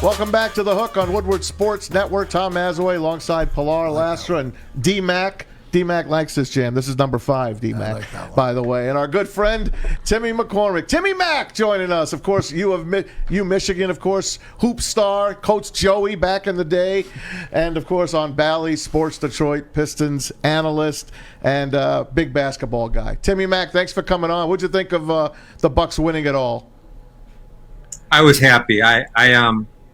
Welcome back to The Hook on Woodward Sports Network. Tom Mazaway alongside Pilar Lastra and D-Mac. D-Mac likes this jam. This is number 5, D-Mac, by the way. And our good friend, Timmy McCormick. Timmy Mac joining us. Of course, you Michigan, of course, hoop star, Coach Joey back in the day. And, of course, on Bally, Sports Detroit, Pistons analyst, and big basketball guy. Timmy Mac, thanks for coming on. What'd you think of the Bucks winning it all? I was happy.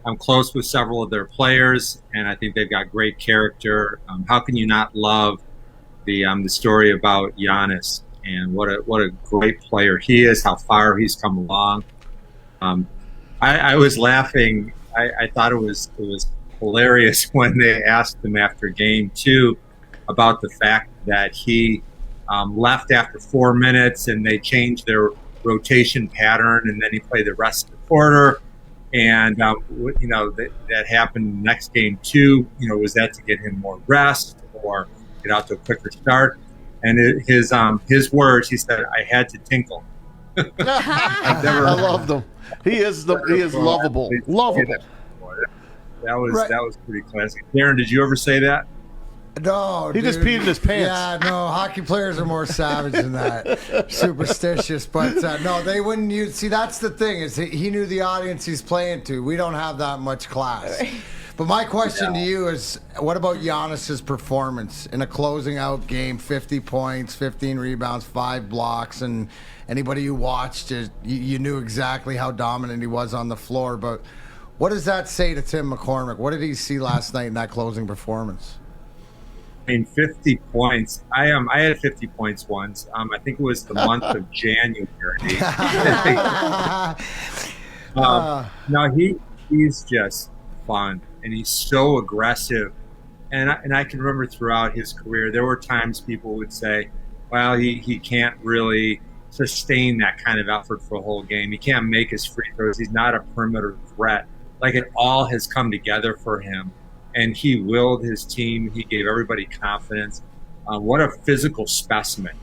I'm close with several of their players, and I think they've got great character. How can you not love the story about Giannis and what a great player he is? How far he's come along. I was laughing. I thought it was hilarious when they asked him after Game 2 about the fact that he left after 4 minutes and they changed their rotation pattern, and then he played the rest of the quarter. And, that happened next Game 2. Was that to get him more rest or get out to a quicker start? And his words, he said, "I had to tinkle." I loved him. He is lovable. Lovable. That was pretty classic. Darren, did you ever say that? No, he just peed in his pants. Yeah, no, hockey players are more savage than that. Superstitious, but no, they wouldn't use. See, that's the thing is he knew the audience he's playing to. We don't have that much class. But my question to you is, what about Giannis's performance in a closing out game? 50 points, 15 rebounds, 5 blocks, and anybody who watched it, you knew exactly how dominant he was on the floor. But what does that say to Tim McCormick? What did he see last night in that closing performance? 50 points. I had 50 points once. I think it was the month of January. No, he's just fun, and he's so aggressive. And I can remember throughout his career, there were times people would say, well, he can't really sustain that kind of effort for a whole game. He can't make his free throws. He's not a perimeter threat. Like, it all has come together for him. And he willed his team. He gave everybody confidence. What a physical specimen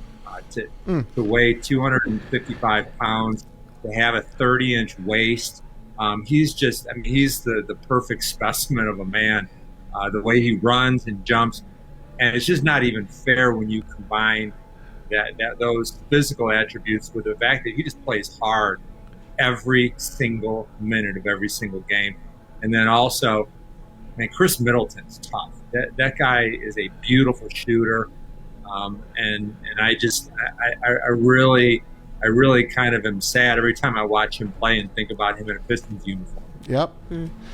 to weigh 255 pounds, to have a 30-inch waist. He's the perfect specimen of a man. The way he runs and jumps. And it's just not even fair when you combine those physical attributes with the fact that he just plays hard every single minute of every single game. And then also, Chris Middleton's tough. That guy is a beautiful shooter, and I really kind of am sad every time I watch him play and think about him in a Pistons uniform. Yep,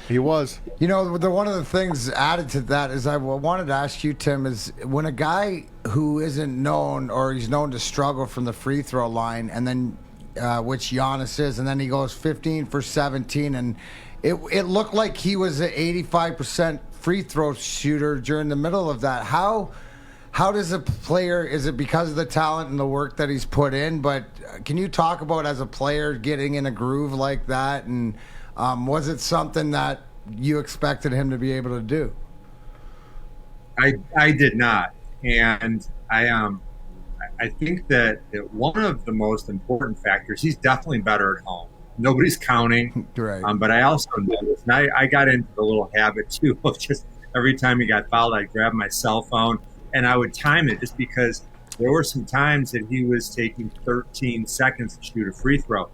he was. One of the things added to that is I wanted to ask you, Tim, is when a guy who isn't known or he's known to struggle from the free throw line, and then which Giannis is, and then he goes 15 for 17, and it looked like he was an 85% free throw shooter during the middle of that. How does a player, is it because of the talent and the work that he's put in? But can you talk about, as a player, getting in a groove like that? And was it something that you expected him to be able to do? I did not. And I think that one of the most important factors, he's definitely better at home. Nobody's counting, right. But I also noticed, and I got into the little habit too of just every time he got fouled, I'd grab my cell phone and I would time it, just because there were some times that he was taking 13 seconds to shoot a free throw.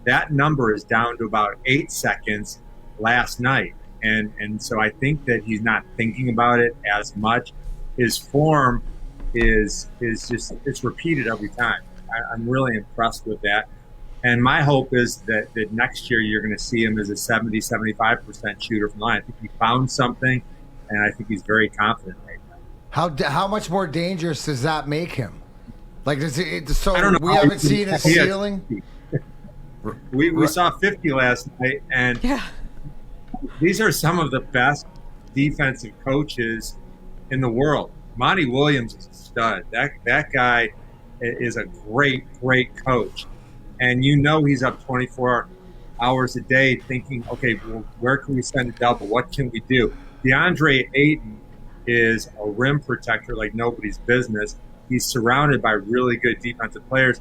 That number is down to about 8 seconds last night, and so I think that he's not thinking about it as much. His form is just, it's repeated every time. I'm really impressed with that. And my hope is that next year you're going to see him as a 70-75% shooter from the line. I think he found something, and I think he's very confident right now. How much more dangerous does that make him? Like, I don't know. We haven't seen his ceiling. We saw 50 last night, and these are some of the best defensive coaches in the world. Monty Williams is a stud. That guy is a great coach. And he's up 24 hours a day thinking, okay, well, where can we send a double? What can we do? DeAndre Ayton is a rim protector like nobody's business. He's surrounded by really good defensive players.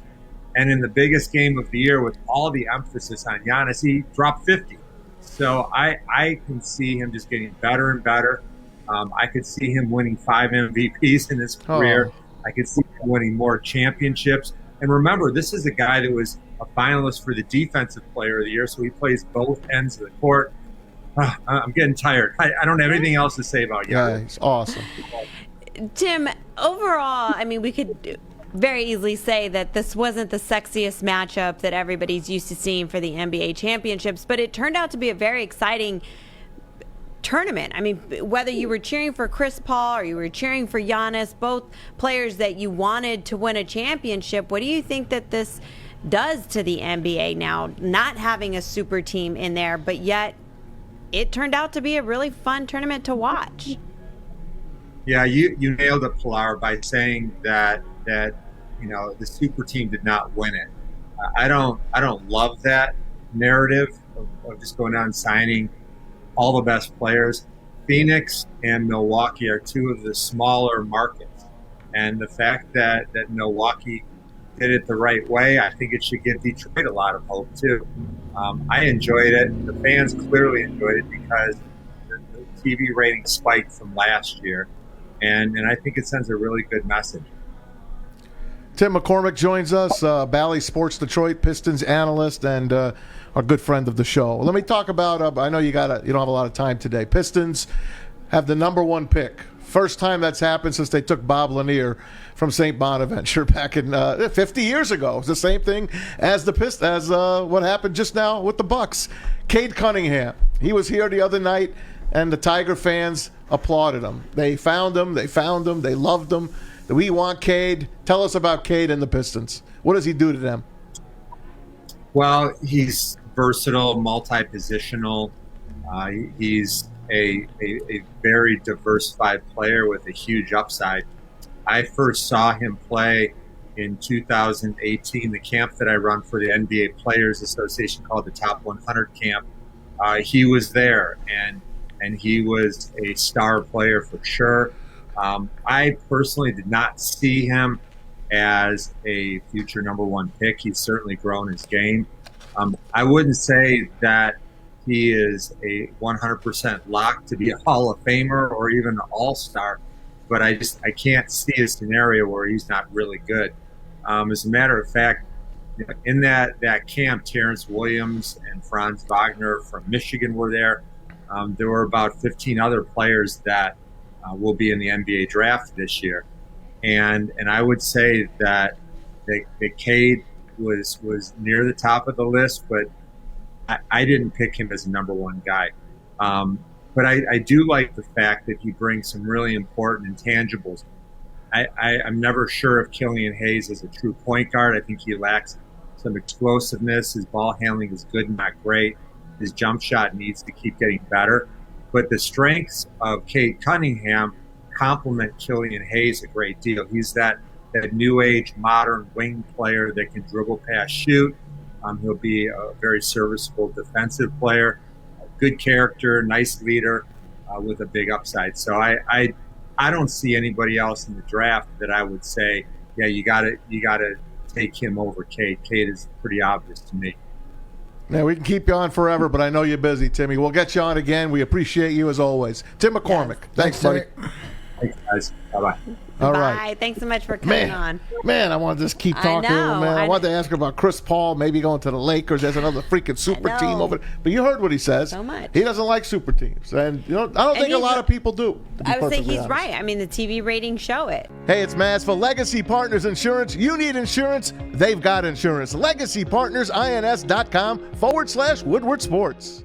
And in the biggest game of the year, with all the emphasis on Giannis, he dropped 50. So I can see him just getting better and better. I could see him winning 5 MVPs in his career. I could see him winning more championships. And remember, this is a guy that was a finalist for the Defensive Player of the Year, so he plays both ends of the court. I'm getting tired. I don't have anything else to say about Yeah, he's awesome. Tim, overall, I mean, we could very easily say that this wasn't the sexiest matchup that everybody's used to seeing for the NBA championships, but it turned out to be a very exciting tournament. I mean, whether you were cheering for Chris Paul or you were cheering for Giannis, both players that you wanted to win a championship, what do you think that this does to the NBA now, not having a super team in there, but yet it turned out to be a really fun tournament to watch? Yeah, you nailed it, Pilar, by saying that the super team did not win it. I don't love that narrative of just going out and signing all the best players. Phoenix and Milwaukee are two of the smaller markets, and the fact that Milwaukee did it the right way, I think it should give Detroit a lot of hope too. I enjoyed it. The fans clearly enjoyed it because the TV rating spiked from last year, and I think it sends a really good message. Tim McCormick joins us, Bally Sports Detroit Pistons analyst and our good friend of the show. Let me talk about, I know you don't have a lot of time today. Pistons have the number 1 pick. First time that's happened since they took Bob Lanier from St. Bonaventure back in 50 years ago. It's the same thing as what happened just now with the Bucks. Cade Cunningham, he was here the other night, and the Tiger fans applauded him. They found him, they loved him. We want Cade. Tell us about Cade and the Pistons. What does he do to them? Well, he's versatile, multi-positional. He's a very diversified player with a huge upside. I first saw him play in 2018, the camp that I run for the NBA Players Association called the Top 100 Camp. He was there, and he was a star player for sure. I personally did not see him as a future number 1 pick. He's certainly grown his game. I wouldn't say that he is a 100% lock to be a Hall of Famer or even an All-Star, but I can't see a scenario where he's not really good. As a matter of fact, in that camp, Terrence Williams and Franz Wagner from Michigan were there. There were about 15 other players that will be in the NBA draft this year. And I would say that Cade was near the top of the list, but I didn't pick him as a number 1 guy. But I do like the fact that he brings some really important intangibles. I'm never sure if Killian Hayes is a true point guard. I think he lacks some explosiveness. His ball handling is good, not great. His jump shot needs to keep getting better. But the strengths of Cade Cunningham complement Killian Hayes a great deal. He's that new age modern wing player that can dribble, pass, shoot. He'll be a very serviceable defensive player, a good character, nice leader with a big upside. So I don't see anybody else in the draft that I would say, yeah, you gotta take him over Cade. Cade is pretty obvious to me. Yeah, we can keep you on forever, but I know you're busy, Timmy. We'll get you on again. We appreciate you as always. Tim McCormick. Yeah. Thanks, buddy. Thanks, guys. Bye-bye. All Bye. right. Thanks so much for coming on. Man, I want to just keep talking to him, man. I wanted to ask him about Chris Paul, maybe going to the Lakers. There's another freaking super team over there. But you heard what he says. So much. He doesn't like super teams. And I don't think a lot of people do. I would say he's right. I mean, the TV ratings show it. Hey, it's Maz for Legacy Partners Insurance. You need insurance, they've got insurance. LegacyPartnersINS.com /Woodward Sports.